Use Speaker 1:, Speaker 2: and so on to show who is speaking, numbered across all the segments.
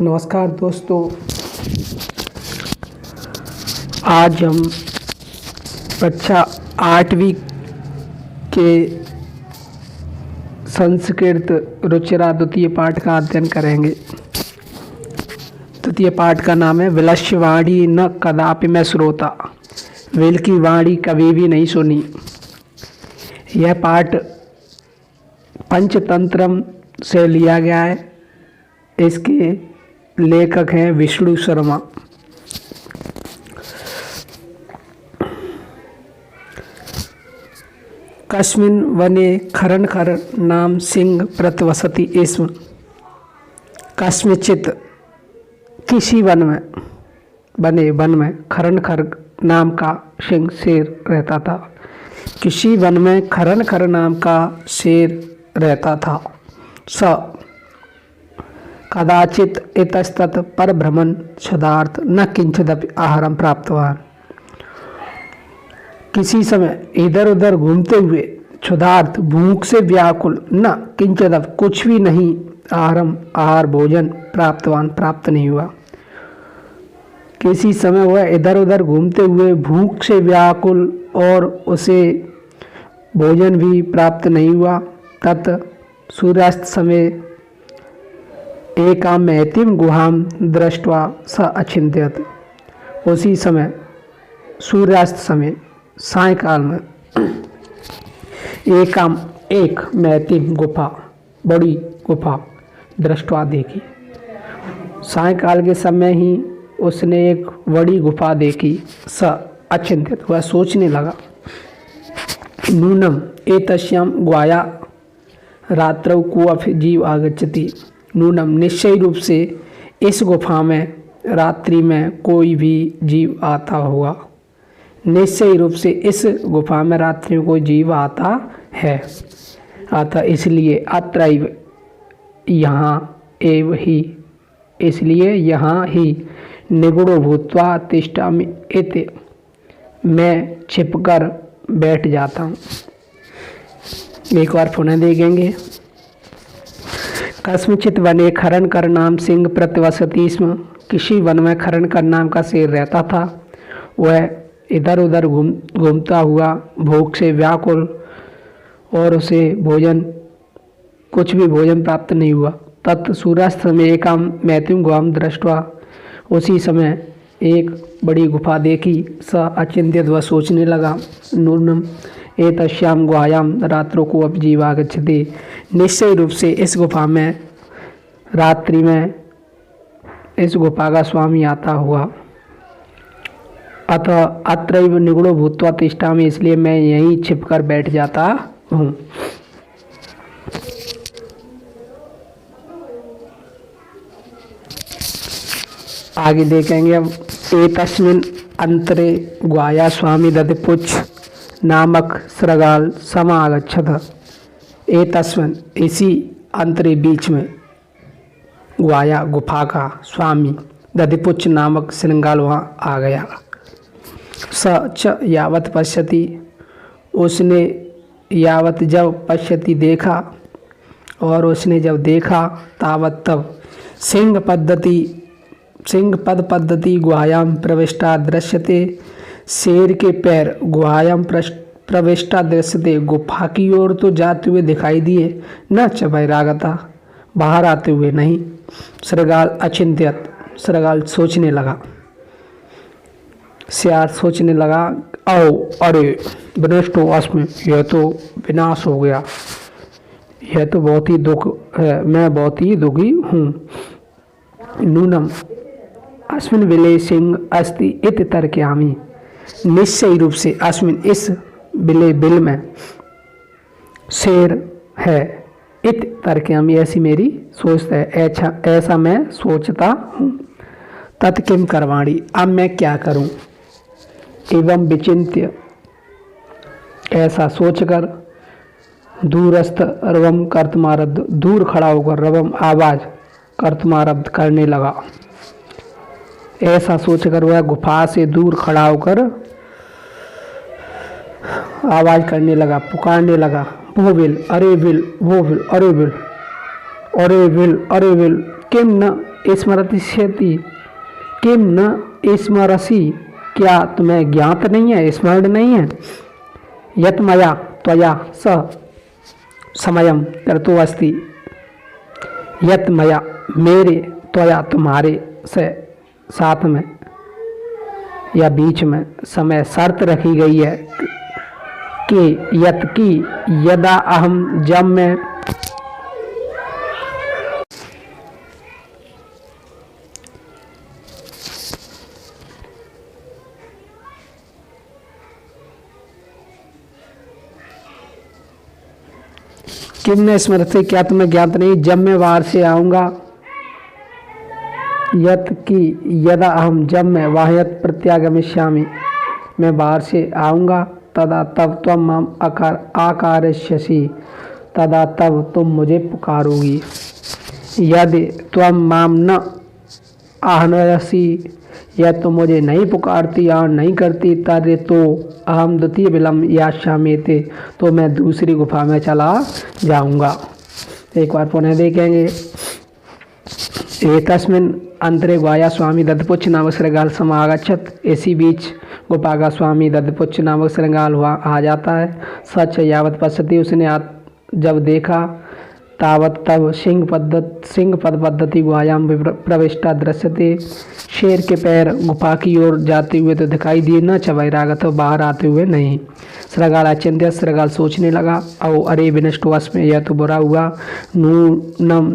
Speaker 1: नमस्कार दोस्तों, आज हम कक्षा 8वीं के संस्कृत रुचिरा द्वितीय पाठ का अध्ययन करेंगे। द्वितीय पाठ का नाम है विलस्यवाणी न कदापि मैं श्रोता। विल की वाणी कभी भी नहीं सुनी। यह पाठ पंचतंत्रम से लिया गया है। इसके लेखक हैं विष्णु शर्मा। कस्मिन् वने खरनखर नाम सिंह प्रतिवसति स्म। कस्मिचित किसी वन में खरनखर नाम का सिंह शेर रहता था। किसी वन में खरनखर नाम का शेर रहता था। स कदाचित इतस्तत परभ्रमन् क्षुधार्थ न किंचिदपि आहारं प्राप्तवान। किसी समय इधर उधर घूमते हुए क्षुधार्थ भूख से व्याकुल न किंचिदपि कुछ भी नहीं आहार भोजन प्राप्त नहीं हुआ। किसी समय वह इधर उधर घूमते हुए भूख से व्याकुल और उसे भोजन भी प्राप्त नहीं हुआ। तत् सूर्यास्त समय एकाम महतीम गुहाम दृष्ट्वा स अचिंत्यत। उसी समय सूर्यास्त समय सायकाल में एक महतीम गुफा, बड़ी गुफा दृष्टवा देखी। सायकाल के समय ही उसने एक बड़ी गुफा देखी। स अचिंत्यत, वह सोचने लगा। नूनम एतस्याम गुहाया रात्रौ कोऽपि जीव आगच्छति। नूनम, निश्चय रूप से इस गुफा में रात्रि में कोई भी जीव आता होगा। निश्चय रूप से इस गुफा में रात्रि में कोई जीव आता है। इसलिए अत्रैव, यहाँ ही निगूढ़ो भूत्वा तिष्ठामि इति, मैं छिपकर बैठ जाता हूँ। एक बार पुनः देखेंगे। कस्मिचित वने खरनकर नाम सिंह प्रतिवसति स्म। किसी वन में खरनकर नाम का शेर रहता था। वह इधर उधर घूमता हुआ भूख से व्याकुल और उसे कुछ भी भोजन प्राप्त नहीं हुआ। तत् सूर्यास्त में एकाम महतीम गुहाम दृष्ट्वा। उसी समय एक बड़ी गुफा देखी। स अचिंत्यत, वह सोचने लगा। नूनम एतस्याम गुहायाम रात्रों को अब जीव आगच्छति। निश्चय रूप से इस गुफा में रात्रि में इस गुफा का स्वामी आता हुआ। अतः अत्रैव निगूढ़ो भूत्वा तिष्ठामि, इसलिए मैं यहीं छिपकर बैठ जाता हूँ। आगे देखेंगे अब। एतस्मिन् अंतरे गुहाया स्वामी दधिपुच्छ नामक श्रृगाल समागच्छत। एतस्मिन्, इसी अंतरे बीच में, गुहाया गुफा का स्वामी दधिपुच्छ नामक श्रृगाल वहाँ आ गया। स च यावत पश्यति, उसने यावत जब पश्यति देखा, और उसने जब देखा तावत तब सिंह पद पद्धति गुहायाम प्रविष्टा दृश्यते। शेर के पैर गुहायाम प्रविष्टा दृश्यते, गुफा की ओर तो जाते हुए दिखाई दिए। न च बहिरागता, बाहर आते हुए नहीं। श्रृगाल अचिंत्यत, श्रृगाल सोचने लगा। सियार सोचने लगा। अरे विनष्टो अस्मि, यह तो विनाश हो गया। यह तो बहुत ही दुख है, मैं बहुत ही दुखी हूँ। नूनम अस्मिन् विले सिंह अस्ति इति तर्कयामि। निश्चय रूप से अस्मिन्, इस बिल में शेर है। इत तर्कयामि, ऐसी मेरी सोच है। ऐसा मैं सोचता हूँ। तत् किम करवाणी, अब मैं क्या करूँ। एवं विचिन्त्य, ऐसा सोचकर दूरस्थ रवम कर्तमारब्ध, दूर खड़ा होकर रवम आवाज कर्तमारब्ध करने लगा। ऐसा सोचकर वह गुफा से दूर खड़ा होकर आवाज करने लगा, पुकारने लगा। वो विल, अरे विल, वो विल, अरे विल, अरे विल, अरे विल, किम न स्मरतिष्यति किम न स्मरसि, क्या तुम्हें ज्ञात नहीं है, स्मरण नहीं है। यत मया त्वया स समयम कृतो अस्ति, यत मया मेरे, त्वया तुम्हारे, से साथ में या बीच में समय शर्त रखी गई है कि यत की यदा अहम, जब मैं किम स्मृति, क्या तुम्हें ज्ञात नहीं, जब मैं बाहर से आऊँगा। यत की यदा अहम, जब मैं वाह्यत प्रत्यागमिष्यामि, मैं बाहर से आऊँगा। तदा तब त्वं माम आकारिष्यसि, तदा तब तुम मुझे पुकारोगी। यदि त्वं माम न आह्नयसि, यदि तुम मुझे नहीं पुकारती और नहीं करती, तद तो अहम द्वितीय विलम यास्यामि, तो मैं दूसरी गुफा में चला जाऊंगा। एक बार पुनः देखेंगे। एतस्मिन् अंतरे गुहाया स्वामी दधपुच्छ नामक श्रृंगाल समागच्छत, इसी बीच गुफा का स्वामी दधपुच्छ नामक श्रृंगाल हुआ आ जाता है। सच यावत पश्यति, उसने जब देखा, तावत तब सिंह पद पद्धति गुहायाम प्रविष्टा दृश्यते, शेर के पैर गुफा की ओर जाते हुए तो दिखाई दिए, न च बहिरागत, बाहर आते हुए नहीं। श्रृंगाल अचिंत्य, श्रृंगाल सोचने लगा, औ अरे विनष्टो अस्मि, यह तो बुरा हुआ। नूनम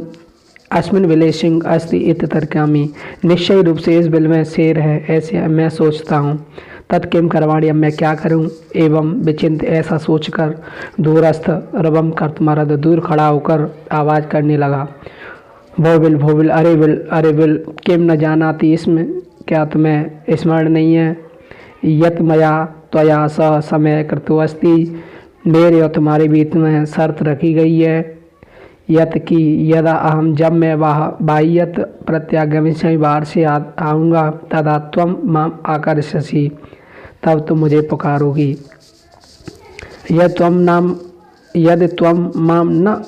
Speaker 1: अस्मिन बिले सिंह अस्ति इत्यतर्क्यामि, निश्चय रूप से इस बिल में शेर है, ऐसे मैं सोचता हूँ। तत्किम करवाणी, अब मैं क्या करूं। एवं विचिंत, ऐसा सोचकर दूरस्थ रवम कर्तमरद, दूर खड़ा होकर आवाज़ करने लगा। भोबिल भोबिल, अरे बिल, किम न जानाति, इसमें क्या तुम्हें स्मरण नहीं है। यत मया त्वया स समय कृतो अस्ति, मेरे और तुम्हारे बीच में शर्त रखी गई है। यत की यदा अहम, जब मैं बाह्यत प्रत्यागमिष्यामि, बाहर से आऊँगा। तदा त्वं माम आकर्षसि, तब तुम मुझे पुकारोगी। यदि त्वं माम न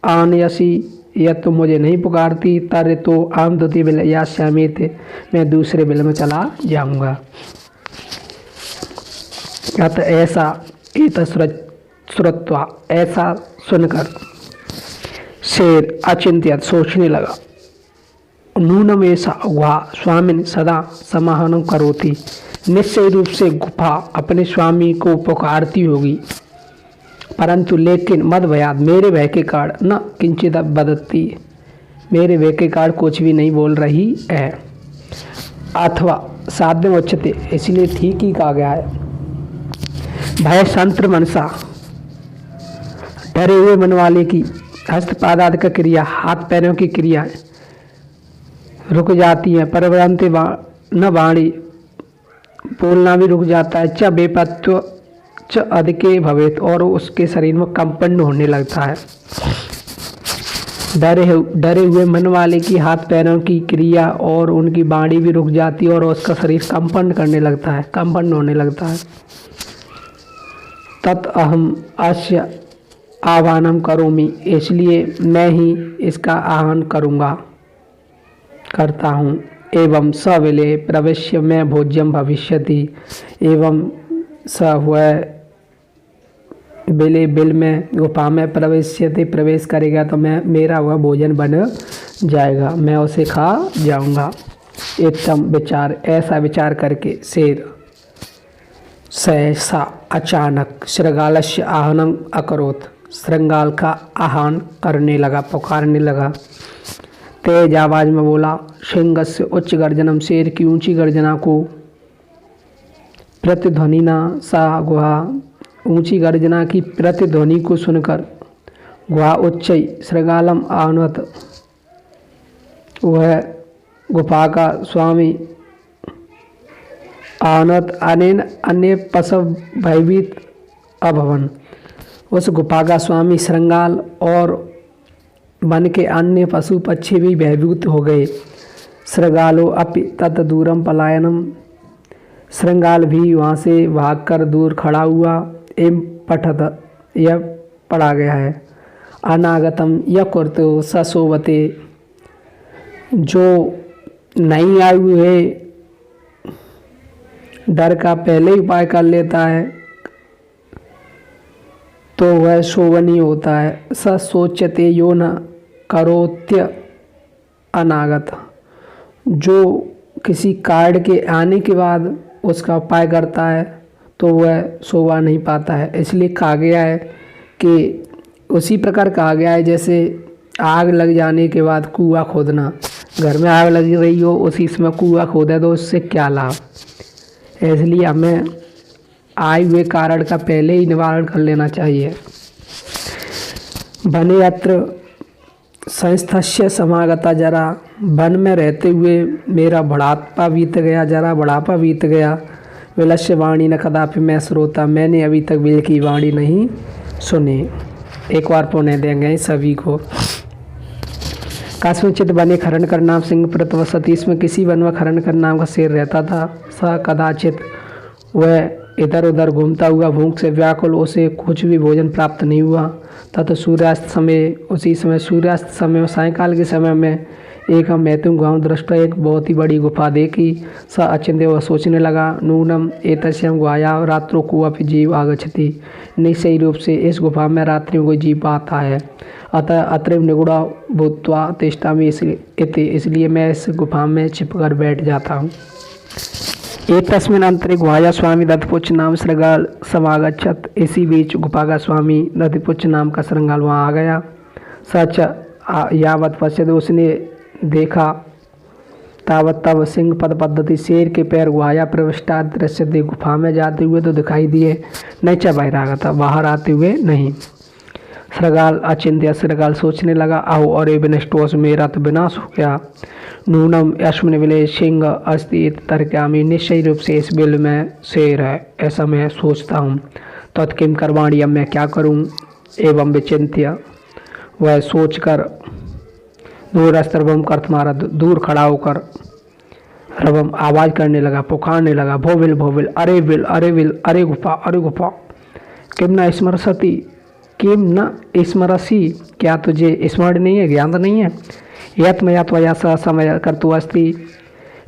Speaker 1: आनयसि, यदि तुम मुझे नहीं पुकारती, तद तो अहम द्वितीय बिल यास्यामि, मैं दूसरे बिल में चला जाऊँगा। अत ऐसा श्रुत्वा, ऐसा सुनकर शेर अचिंत्य सोचने लगा। नूनम ऐसा गुहा स्वामिन सदा समाहनं करोति, निश्चय रूप से गुफा अपने स्वामी को पुकारती होगी, परंतु लेकिन मद भयात, मेरे भय के कारण, न किंचित बदती, मेरे भय के कारण कुछ भी नहीं बोल रही है। अथवा साध्य उच्चते, इसलिए ठीक ही कहा गया है। भय संत्र मनसा, डरे हुए मन वाले की हस्तपादादि का क्रिया, हाथ पैरों की क्रिया रुक जाती है। परवरंते न वाणी, बोलना भी रुक जाता है। च बेपत्व च अधिके भवेत, और उसके शरीर में कंपन होने लगता है। डरे हुए मन वाले की हाथ पैरों की क्रिया और उनकी वाणी भी रुक जाती है और उसका शरीर कंपन होने लगता है। तत् अहम अस्य आह्वानम करोमि, इसलिए मैं ही इसका आह्वान करता हूँ। एवं सविले प्रवेश्य में भोज्यम भविष्यति, एवं स हुआ बिल में गुफा में प्रवेश करेगा तो मेरा वह भोजन बन जाएगा, मैं उसे खा जाऊँगा। एकदम विचार, ऐसा विचार करके शेर सहसा अचानक श्रृंगालस्य आह्वानं अकरोत्, श्रृंगाल का आह्वान करने लगा, पुकारने लगा। तेज आवाज में बोला। सिंह से उच्च गर्जनम, शेर की ऊंची गर्जना को प्रतिध्वनिना सा गुहा, ऊंची गर्जना की प्रतिध्वनि को सुनकर गुहा उच्च श्रृंगालम आह्नवत, वह गुफा का स्वामी आह्नवत अनेन अन्य पशु भयभीत अभवन, उस गुफा का स्वामी श्रृंगाल और वन के अन्य पशु पक्षी भी भयभीत हो गए। श्रृंगालो अपि तत दूरम पलायनम, श्रृंगाल भी वहाँ से भागकर दूर खड़ा हुआ। एम पठत, यह पढ़ा गया है। अनागतम यह कुर्तो सशोभते, जो नहीं आयु है डर का पहले ही उपाय कर लेता है तो वह शोभनीय होता है। स सोच्यते यो न करोत्य अनागत, जो किसी कार्ड के आने के बाद उसका उपाय करता है तो वह शोभा नहीं पाता है। इसलिए कहा गया है कि उसी प्रकार कहा गया है जैसे आग लग जाने के बाद कुआं खोदना। घर में आग लग रही हो उसी समय कुआं खोदा तो उससे क्या लाभ। इसलिए हमें आए हुए कारण का पहले ही निवारण कर लेना चाहिए। वने यत्र संस्थस्य समागता जरा, वन में रहते हुए मेरा बुढ़ापा बीत गया, जरा बुढ़ापा बीत गया। विलस्य वाणी न कदापि मैं श्रोता, मैंने अभी तक बिल की वाणी नहीं सुनी। एक बार पुण्य देंगे सभी को। कास्मिंचित वने खरन कर नाम सिंह प्रतवसती, इसमें किसी वन में खरन कर नाम का शेर रहता था। स कदाचित वह इधर उधर घूमता हुआ भूख से व्याकुल, उसे कुछ भी भोजन प्राप्त नहीं हुआ। तथा सूर्यास्त समय, उसी समय सूर्यास्त समय सायंकाल के समय में एक हम मैथुन गाँव दृष्टा एक बहुत ही बड़ी गुफा देखी। स अचिंत्य वह सोचने लगा, नूनम एतस्याम गुहाया रात्रो कुअपि जीव आगच्छति, निश्चय रूप से इस गुफा में रात्रि में कोई जीव आता है। अतः अत्रैव निगूढ़ा भूत्वा तिष्ठामि, इसलिए मैं इस गुफा में छिपकर बैठ जाता हूँ। एतस्मिन् अंतरे गुहाया स्वामी दत्तपुच्छ नाम श्रृंगाल समागच्छत, इसी बीच गुफा का स्वामी दत्तपुच्छ नाम का श्रृंगाल वहाँ आ गया। सच यावत पश्चात, उसने देखा तावत तब सिंह पद पद्धति, शेर के पैर गुहाया प्रविष्टा दृश्य दे, गुफा में जाते हुए तो दिखाई दिए, नहीं च बहिरागता, बाहर आते हुए नहीं। श्रृंगाल अचिंत्य, श्रृंगाल सोचने लगा, आओ अरे विनष्टोस, मेरा तो विनाश हो गया। नूनम यश्मिन विले सिंह अस्ति तर्क्यामी, निश्चय रूप से इस बिल में शेर है, ऐसा मैं सोचता हूँ। तत्किम करवाणी, अब मैं क्या करूँ। एवं विचिंत्य, वह सोचकर दूरस्थ रवम कर, तुम्हारा दूर खड़ा होकर रवम आवाज़ करने लगा, पुकारने लगा, भोविल भोविल, अरे विल अरे विल, अरे गुफा अरे गुफा, किम न स्मरसती, किम न स्मरसी, क्या तुझे स्मरण नहीं है, ज्ञान नहीं है। यत्मया त्वया स समय कर्तु अस्ति,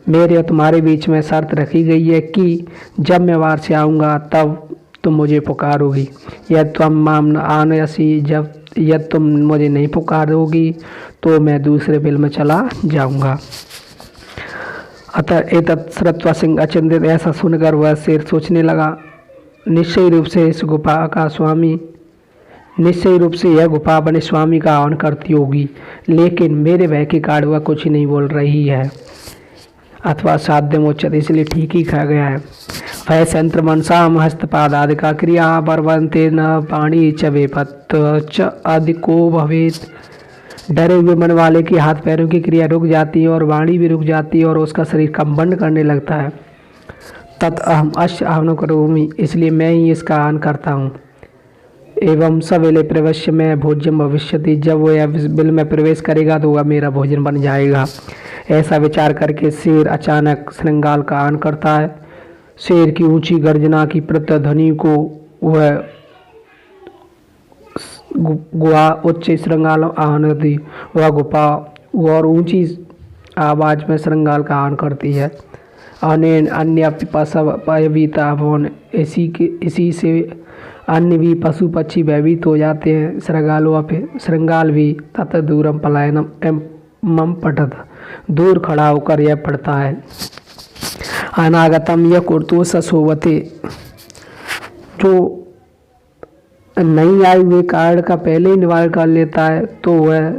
Speaker 1: मेरे और तुम्हारे बीच में शर्त रखी गई है कि जब मैं वार से आऊँगा तब तुम मुझे पुकारोगी। यदि तुम माम न आनयसी, जब यदि तुम मुझे नहीं पुकारोगी तो मैं दूसरे बिल में चला जाऊँगा। अतः एतत् श्रुत्वा सिंह अचिंतित, ऐसा सुनकर वह शेर सोचने लगा, निश्चय रूप से इस गुफा का स्वामी, निश्चय रूप से यह गुफा अपने स्वामी का आह्वान करती होगी, लेकिन मेरे भय के कारण वह कुछ नहीं बोल रही है। अथवा साध्य मोचत, इसलिए ठीक ही खा गया है। भय संत्र मनसाम हस्तपादादिका क्रिया परवंते न पाणी च वेपत च अधिको भवेत, डरे हुए मन वाले की हाथ पैरों की क्रिया रुक जाती है और वाणी भी रुक जाती है और उसका शरीर कंपन करने लगता है। तत् अहम अश्य आहन करोमि, इसलिए मैं ही इसका आह्वान करता हूँ। एवं सवेले प्रवेश में भोज्यम भविष्यति, जब वो यह बिल में प्रवेश करेगा तो वह मेरा भोजन बन जाएगा। ऐसा विचार करके शेर अचानक श्रृंगाल का आह्वान करता है। शेर की ऊंची गर्जना की प्रतिध्वनि को वह गुहा उच्च श्रृंगाल आह्वान दी, वह गुफा और ऊंची आवाज में श्रृंगाल का आह्वान करती है। अनेन अन्य पशुपीता भवन, इसी से अन्य भी पशु पक्षी भयभीत हो जाते हैं। श्रृंगाल भी तत दूरम पलायनम मम पठत, दूर खड़ा होकर यह पढ़ता है। अनागतम यह कुर्तु सशोभते, जो नहीं आए हुए कारण का पहले ही निवारण कर लेता है तो वह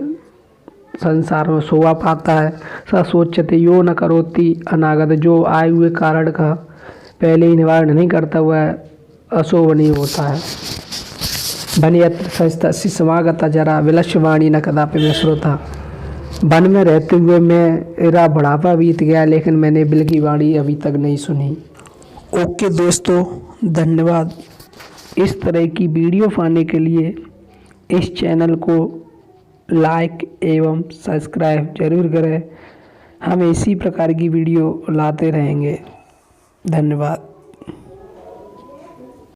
Speaker 1: संसार में शोभा पाता है। स सोचते यो न करोति अनागत, जो आए हुए कारण का पहले ही निवारण नहीं करता वह अशोभनीय होता है। वनयत्र संस्थस्य समागता जरा, विलस्यवाणी न कदापि मैं श्रोता, वन में रहते हुए मेरा बुढ़ापा बीत गया लेकिन मैंने बिल की वाणी अभी तक नहीं सुनी। ओके दोस्तों, धन्यवाद। इस तरह की वीडियो पाने के लिए इस चैनल को लाइक एवं सब्सक्राइब जरूर करें। हम इसी प्रकार की वीडियो लाते रहेंगे। धन्यवाद।